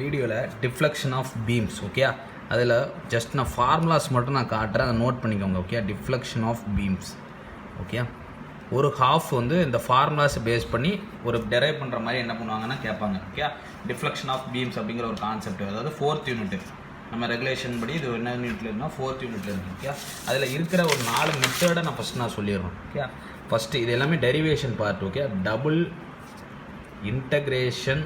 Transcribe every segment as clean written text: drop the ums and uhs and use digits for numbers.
வீடியோவில் deflection of beams okay அதில் just நான் ஃபார்முலாஸ் மட்டும் நான் காட்டுறேன், அதை நோட் பண்ணிக்கோங்க okay. Deflection of beams okay. ஒரு ஹாஃப் வந்து இந்த ஃபார்முலாஸை பேஸ் பண்ணி ஒரு டெரைவ் பண்ணுற மாதிரி என்ன பண்ணுவாங்கன்னா கேட்பாங்க ஓகே. டிஃப்ளெக்ஷன் ஆஃப் பீம்ஸ் அப்படிங்கிற ஒரு கான்செப்ட், அதாவது 4th யூனிட் நம்ம ரெகுலேஷன் படி இது என்ன யூனிட்டில் இருக்குன்னா 4th யூனிட்டில் இருக்குது ஓகே. அதில் இருக்கிற ஒரு 4 மெத்தடை நான் ஃபஸ்ட் நான் சொல்லிடுறேன் ஓகே. ஃபஸ்ட்டு இது எல்லாமே derivation part okay. Double integration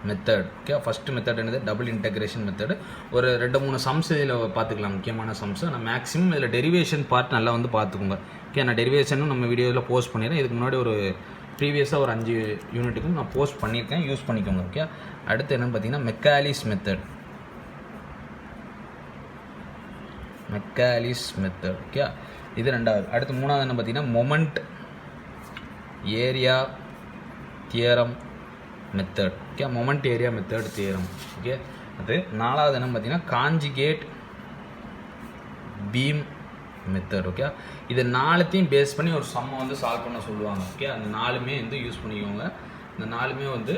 method okay. First method என்னது டபுள் இன்டகிரேஷன் மெத்தட். ஒரு 2-3 சம்ஸ் இதில் பார்த்துக்கலாம், முக்கியமான சம்ஸ். நான் மேக்ஸிமம் இதில் டெரிவேஷன் பார்ட் நல்லா வந்து பார்த்துக்கோங்க ஓகே. நான் டெரிவேஷனும் நம்ம வீடியோவில் போஸ்ட் பண்ணிடுறேன். இதுக்கு முன்னாடி ஒரு ப்ரீவியஸாக ஒரு 5 யூனிட்டுக்கும் நான் போஸ்ட் பண்ணியிருக்கேன், யூஸ் பண்ணிக்கோங்க ஓகே. அடுத்து என்னென்னு பார்த்தீங்கன்னா மெக்காலிஸ் மெத்தட் ஓகே. இது 2வது. அடுத்து 3வது என்ன பார்த்தீங்கன்னா moment area theorem method okay. Moment area method theorem okay. அது 4வது என்ன பார்த்தீங்கன்னா காஞ்சிகேட் பீம் மெத்தட் ஓகே. இது 4த்தையும் பேஸ் பண்ணி ஒரு சம்மை வந்து சால்வ் பண்ண சொல்லுவாங்க ஓகே. அந்த 4மே வந்து யூஸ் பண்ணிக்கோங்க. இந்த 4மே வந்து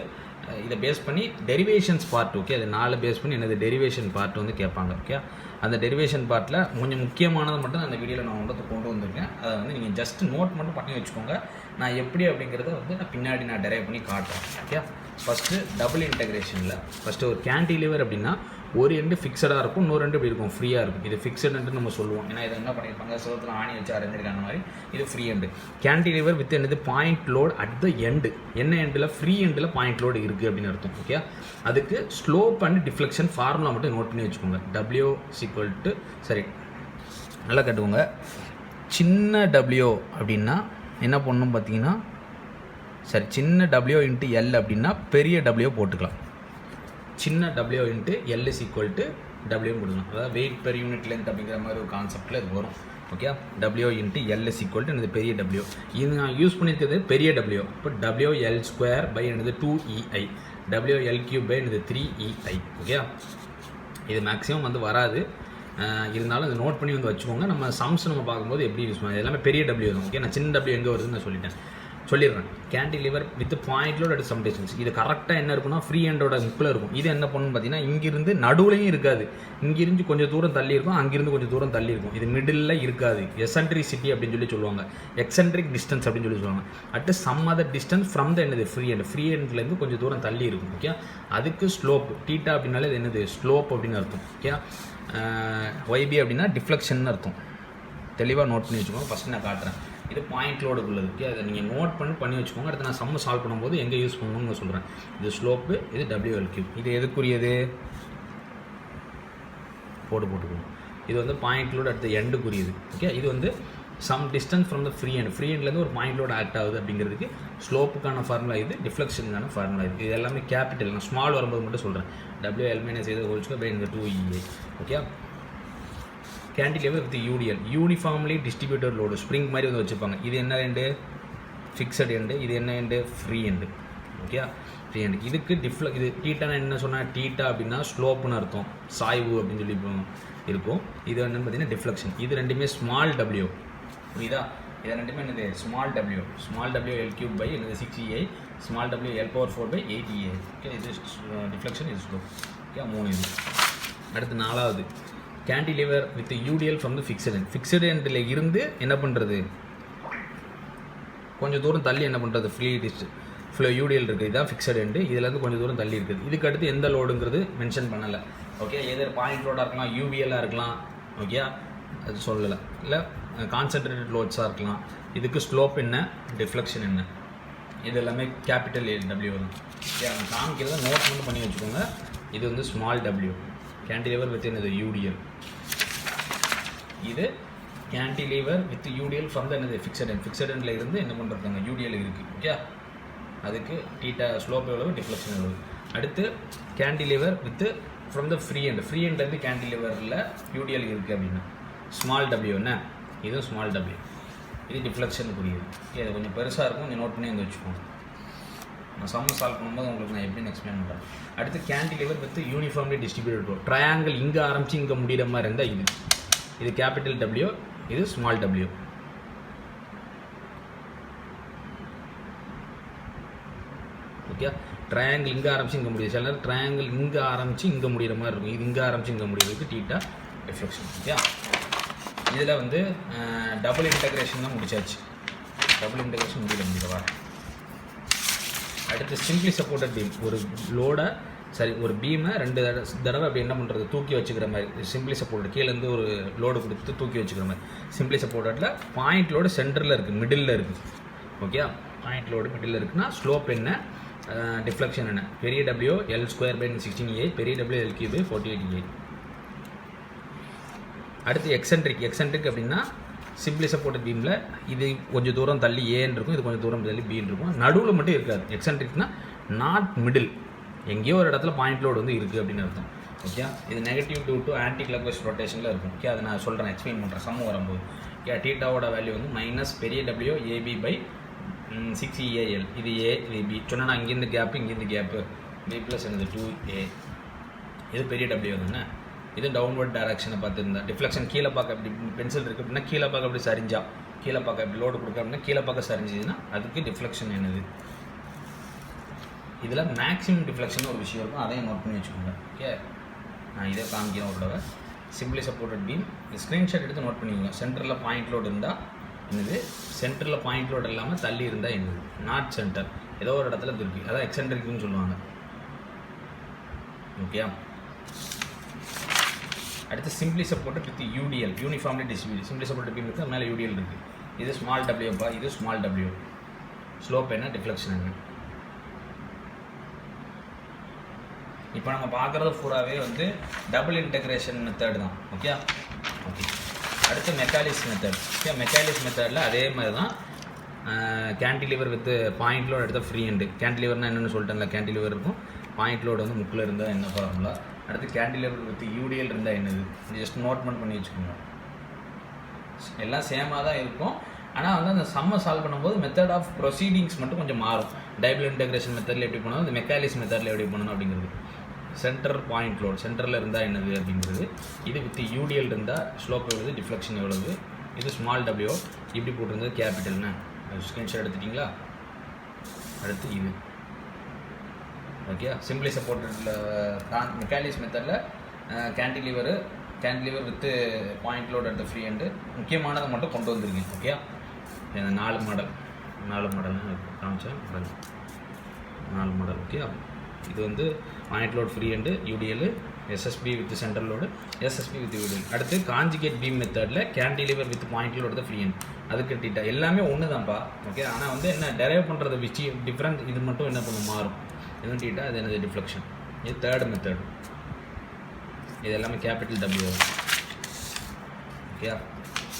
இதை பேஸ் பண்ணி டெரிவேஷன்ஸ் பார்ட் ஓகே. அது 4 பேஸ் பண்ணி என்னது டெரிவேஷன் பார்ட் வந்து கேட்பாங்க ஓகே. அந்த டெரிவேஷன் பார்ட்டில் கொஞ்சம் முக்கியமானது மட்டும் அந்த வீடியோவில் நான் வந்து கொண்டு வந்திருக்கேன். அதை வந்து நீங்கள் ஜஸ்ட் நோட் மட்டும் பண்ணி வச்சுக்கோங்க. நான் எப்படி அப்படிங்கிறத வந்து நான் பின்னாடி நான் டெரைவ் பண்ணி காட்டுறேன் ஓகே. ஃபஸ்ட்டு டபுள் இன்டகிரேஷனில் ஃபஸ்ட்டு ஒரு கேன்டிலிவர் அப்படின்னா ஒரு எண்டு ஃபிக்ஸடாக இருக்கும், இன்னொரு ரெண்டு இப்படி இருக்கும் ஃப்ரீயாக இருக்கும். இது ஃபிக்ஸடுன்ட்டு நம்ம சொல்லுவோம், ஏன்னா இதை என்ன பண்ணியிருப்பாங்க சிவத்தில் ஆணி வச்சு அரைஞ்சிருக்காங்க மாதிரி. இது ஃப்ரீ எண்டு. கேன்டிலிவர் வித் என்னது point load at the end. என்ன எண்டில் ஃப்ரீ எண்டில் பாயிண்ட் லோடு இருக்குது அப்படின்னு அர்த்தம் ஓகே. அதுக்கு ஸ்லோப் அண்ட் டிஃப்ளெக்ஷன் ஃபார்முலா மட்டும் நோட் பண்ணி வச்சுக்கோங்க. W = சரி நல்லா கட்டுவோங்க. சின்ன W அப்படின்னா என்ன பண்ணணும் பார்த்தீங்கன்னா, சரி சின்ன W × L அப்படின்னா பெரிய W போட்டுக்கலாம். சின்ன W × L = W கொடுக்கணும். அதாவது வெயிட் பெர் யூனிட் லென்த் அப்படிங்கிற மாதிரி ஒரு கான்செப்டில் இது வரும் ஓகே. W × L = என்னது பெரிய W. இது நான் யூஸ் பண்ணியிருக்கிறது பெரிய W. இப்போ WL² என்னது 2EI, WL³ என்னது 3EI ஓகே. இது மேக்ஸிமம் வந்து வராது, இருந்தாலும் இது நோட் பண்ணி வந்து வச்சுக்கோங்க. நம்ம சம்ஸ் நம்ம பார்க்கும்போது எப்படி யூஸ் பண்ணுவோம், எல்லாமே பெரிய W தான் ஓகே. நான் சின்ன W எங்கே வருதுன்னு நான் சொல்லிடுறேன். Cantilever with point load at some distance. இது கரெக்டாக என்ன இருக்குன்னா ஃப்ரீ ஹேண்டோட முக்கில் இருக்கும். இது என்ன பண்ணணும்னு பார்த்தீங்கன்னா இங்கிருந்து நடுவுலையும் இருக்காது, இங்கிருந்து கொஞ்சம் தூரம் தள்ளி இருக்கும், அங்கிருந்து கொஞ்சம் தூரம் தள்ளி இருக்கும். இது மிடில் இருக்காது. எசென்ட்ரிசிட்டி அப்படின்னு சொல்லுவாங்க, எக்ஸென்ட்ரிக் டிஸ்டன்ஸ் அப்படின்னு சொல்லுவாங்க. At some other distance from the என்னது ஃப்ரீ ஹேண்ட்லேருந்து கொஞ்சம் தூரம் தள்ளி இருக்கும் ஓகே. அதுக்கு ஸ்லோப் டீட்டா அப்படின்னாலே இது என்னது ஸ்லோப் அப்படின்னு அர்த்தம் ஓகே. YB அப்படின்னா டிஃப்ளெக்ஷன் அர்த்தம். தெளிவாக நோட் பண்ணி வச்சுக்கோங்க. ஃபஸ்ட்டு நான் காட்டுறேன். இது பாயிண்ட் லோடுக்குள்ளது ஓகே. அதை நீங்கள் நோட் பண்ணி வச்சுக்கோங்க. அடுத்து நான் சம்ம சால்வ் பண்ணும்போது எங்கே யூஸ் பண்ணணும்னு சொல்கிறேன். இது ஸ்லோப்பு, இது WL³. இது எதுக்குரியது போட்டுக்கணும். இது வந்து பாயிண்ட் லோடு அடுத்த எண்டுக்குரியது ஓகே. இது வந்து some distance from the free ஹேண்ட்லேருந்து ஒரு பாயிண்ட் லோடு ஆக்ட் ஆகுது அப்படிங்கிறதுக்கு ஸ்லோப்புக்கான ஃபார்முலா இது, டிஃப்ளெக்ஷனுக்கான ஃபார்முலா இது. இது எல்லாமே கேபிட்டல். நான் ஸ்மால் வரும்போது மட்டும் சொல்கிறேன். WL-2EI okay. Cantilever with UTL uniformly distributed load spring மாதிரி வந்து வச்சுருப்பாங்க. இது என்ன எண்டு ஃபிக்ஸட் எண்டு, இது என்ன end free end okay. Free end. இதுக்கு இது டீட்டானா என்ன சொன்னால் டீட்டா அப்படின்னா ஸ்லோப்புன்னு அர்த்தம், சாய்வு அப்படின்னு சொல்லி இருக்கும். இது என்னன்னு பார்த்தீங்கன்னா டிஃப்ளெக்ஷன். இது ரெண்டுமே ஸ்மால் W புரியுதா. இது ரெண்டுமே என்னது ஸ்மால் WL³ என்னது 6EI, ஸ்மால் WL⁴/8EI ஓகே. இது டிஃப்ளெக்ஷன், இது ஸ்லோப் ஓகே. 3 இது. அடுத்து 4வது cantilever with UDL from the fixed எண்டில் இருந்து என்ன பண்ணுறது கொஞ்சம் தூரம் தள்ளி என்ன பண்ணுறது ஃப்ளோ UDL இருக்குது. இதுதான் ஃபிக்ஸட் எண்டு. இதுலேருந்து கொஞ்சம் தூரம் தள்ளி இருக்குது. இதுக்கு அடுத்து எந்த லோடுங்கிறது மென்ஷன் பண்ணலை ஓகே. எதர் பாயிண்ட் லோடாக இருக்கலாம், UVL-ஆக இருக்கலாம் ஓகே, அது சொல்லலை. இல்லை கான்சன்ட்ரேட்டட் லோட்ஸாக இருக்கலாம். இதுக்கு ஸ்லோப் என்ன, டிஃப்ளெக்ஷன் என்ன, இது எல்லாமே கேபிட்டல் W தான் ஓகே. நான் காமிக்கிறத நோட் மட்டும் பண்ணி வச்சுக்கோங்க. இது வந்து ஸ்மால் W கேன்டிலிவர் வித் என்னது UDL. இது cantilever with UDL from the என்னது ஃபிக்ஸட் எண்டில் இருந்து என்ன பண்ணுறாங்க UDL இருக்குது ஓகே. அதுக்கு டீட்டா ஸ்லோப் எவ்வளவு, டிஃப்ளெக்ஷன் எவ்வளவு. அடுத்து cantilever with from the free ஹேண்ட்லேருந்து கேன்டிலிவரில் UDL இருக்குது அப்படின்னா ஸ்மால் W என்ன, இதுவும் ஸ்மால் W. இது டிஃப்ளெக்ஷன் புரியுது ஓகே. அது கொஞ்சம் பெருசாக இருக்கும், கொஞ்சம் நோட் பண்ணி வந்து வச்சுக்கோங்க. நான் சம்ம சால்வ் பண்ணும்போது உங்களுக்கு நான் எப்படின்னு எக்ஸ்பிளைன் பண்ணுறேன். அடுத்து cantilever with uniformly distributed load. Triangle இங்கே ஆரம்பித்து இங்கே முடிகிற மாதிரி இருந்தால் இது கேபிட்டல் W, இது ஸ்மால் W ஓகே. ட்ரையாங்கிள் இங்கே ஆரம்பிச்சு இங்கே முடியுது, சில நேரம் ட்ரையாங்கிள் இங்கே ஆரம்பிச்சு இங்கே முடிகிற மாதிரி இருக்கும், இது இங்கே ஆரம்பிச்சு இங்கே முடிகிறதுக்கு தீட்டா டிஃப்ளெக்ஷன். ஓகே, இதில் வந்து டபுள் இன்டகிரேஷன் தான் முடிச்சாச்சு. டபுள் இன்டகிரேஷன் முடியல. அடுத்து சிம்பிளி சப்போர்ட்டட் பீம். ஒரு லோடை ஒரு பீமை 2 தடவை அப்படி என்ன பண்ணுறது, தூக்கி வச்சுக்கிற மாதிரி. சிம்பிளி சப்போர்ட்டட் கீழேருந்து ஒரு லோடு கொடுத்து தூக்கி வச்சுக்கிற மாதிரி. சிம்பிளி சப்போர்ட்டடில் பாயிண்ட் லோடு சென்டரில் இருக்குது, மிடில் இருக்குது. ஓகே, பாயிண்ட் லோடு மிடில் இருக்குன்னா ஸ்லோப் என்ன, டிஃப்ளெக்ஷன் என்ன. பெரிய டபிள்யூ L²/16A, பெரிய டபிள்யூ L³ 48A. அடுத்து எக்ஸென்ட்ரிக் அப்படின்னா சிம்பிளி சப்போர்ட்டட் பீமில் இது கொஞ்சம் தூரம் தள்ளி ஏன்னு இருக்கும், இது கொஞ்சம் தூரம் தள்ளி பின்னு இருக்கும், நடுவில் மட்டும் இருக்காது. எக்ஸென்ட்ரிக்னா நாட் மிடில், எங்கேயோ ஒரு இடத்துல பாயிண்ட் லோடு வந்து இருக்குது அப்படின்னு அர்த்தம். ஓகே, இது negative due to anticlockwise ரொட்டேஷனில் இருக்கும். ஓகே, அதை நான் சொல்கிறேன், எக்ஸ்பிளைன் பண்ணுறேன் சம்மு வரும்போது. ஓகே, டீட்டாவோட வேல்யூ வந்து மைனஸ் பெரிய டபிள்யூ AB/6EAL. இது ஏ, இது பி சொன்னால் இங்கேருந்து கேப்பு B ப்ளஸ் என்னது 2A. இது பெரிய டபிள்யூ தானே. இது டவுன்வர்ட் டைரக்ஷனை பார்த்துருந்தா. டிஃப்ளெக்ஷன் கீழே பார்க்க அப்படி பென்சில் இருக்குது அப்படின்னா கீழே பார்க்க அப்படி சரிஞ்சா, கீழே பார்க்க அப்படி லோடு கொடுக்க அப்படின்னா கீழே பார்க்க சரிஞ்சுதுன்னா அதுக்கு டிஃப்ளெக்ஷன் என்னது. இதில் மேக்ஸிமம் டிஃப்ளெக்ஷன் ஒரு விஷயம் இருக்கும், அதையும் நோட் பண்ணி வச்சுக்கோங்க. ஓகே, நான் இதே காமிக்கிறேன் ஒரு தடவை. சிம்பிளி சப்போர்ட்டட் பீம் ஸ்க்ரீன்ஷாட் எடுத்து நோட் பண்ணிக்கோங்க. சென்டரில் பாயிண்ட் லோடு இருந்தால் என்னது, சென்டரில் பாயிண்ட் லோடு இல்லாமல் தள்ளி இருந்தால் என்னது, நாட் சென்டர், ஏதோ ஒரு இடத்துல இருக்குது, அதான் எக்ஸென்ட்ரிக்னு சொல்லுவாங்க. ஓகே, அடுத்து simply supported with UDL, uniformly distribute. Simply supported beam இருக்குது, மேலே UDL இருக்குது. இது ஸ்மால் டபிள்யூப்பா, இது ஸ்மால் டபிள்யூ. ஸ்லோப் என்ன, டிஃப்ளெக்ஷன் என்ன. இப்போ நம்ம பார்க்குறது பூராவே வந்து டபுள் இன்டகிரேஷன் மெத்தட் தான். ஓகே, அடுத்து மெக்காலிஸ் மெத்தட். ஓகே, மெக்காலிஸ் மெத்தடில் அதே மாதிரி தான். கேன்டிலிவர் வித் பாயிண்ட் லோடு எடுத்தால் ஃப்ரீ ஹேண்டு. கேன்டிலிவர்னால் என்னென்னு சொல்லிட்டேன்ல, கேன்டிலிவர் இருக்கும், பாயிண்ட் லோடு வந்து முக்கில் இருந்தால் என்ன ஃபார்முலா. அடுத்து கேன்டிலிவர் வித் UDL இருந்தால் என்னது, ஜஸ்ட் நோட் பண்ணி வச்சுக்கோங்க. எல்லாம் சேமாக தான் இருக்கும், ஆனால் வந்து அந்த சம்மை சால்வ் பண்ணும்போது மெத்தட் ஆஃப் ப்ரொசீடிங்ஸ் மட்டும் கொஞ்சம் மாறும். டபுள் இன்டகிரேஷன் மெத்தடில் எப்படி பண்ணணும், இந்த மெக்காலிஸ் மெத்தடில் எப்படி பண்ணணும் அப்படிங்கிறது. சென்டர் பாயிண்ட் லோடு சென்டரில் இருந்தால் என்னது அப்படிங்கிறது. இது வித் UDL இருந்தால் ஸ்லோப் எவ்வளவு, டிஃப்ளெக்ஷன் எவ்வளவு. இது ஸ்மால் டபிள்யூ இப்படி போட்டிருந்தது கேபிட்டல்னு ஸ்க்ரீன்ஷாட் எடுத்துட்டிங்களா. அடுத்து இது ஓகே, சிம்பிளி சப்போர்ட்டடில் மெக்காலிஸ் மெத்தடில் கேன்டிலிவர் வித் பாயிண்ட் லோடு எடுத்த ஃப்ரீ ஹேண்டு. முக்கியமானதை மட்டும் கொண்டு வந்திருக்கேன். ஓகே, இந்த 4 மாடல்னு காமிச்சேன், 4 மாடல். ஓகே, இது வந்து point load free hand, UDL, SSB with central load, SSB with UDL. அடுத்து காஞ்சிகேட் பீம் மெத்தடில் கேன்டிலிவர் வித் பாயிண்ட் லோடு தான் ஃப்ரீ ஹேண்ட். அதுக்கு டீட்டா எல்லாமே ஒன்று தான்ப்பா. ஓகே, ஆனால் வந்து என்ன டெரைவ் பண்ணுறது விஷயம் டிஃப்ரெண்ட், இது மட்டும் என்ன பண்ணும் மாறும். எதுவும் டீட்டா அது என்னது, டிஃப்ளெக்ஷன். இது தேர்ட் மெத்தட். இது எல்லாமே கேபிட்டல் W.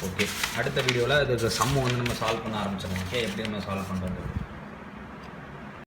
ஓகே, அடுத்த வீடியோவில் இதுக்கு சம்மு வந்து நம்ம சால்வ் பண்ண ஆரம்பிச்சிடலாம். ஓகே, எப்படி நம்ம சால்வ் பண்ணுறது.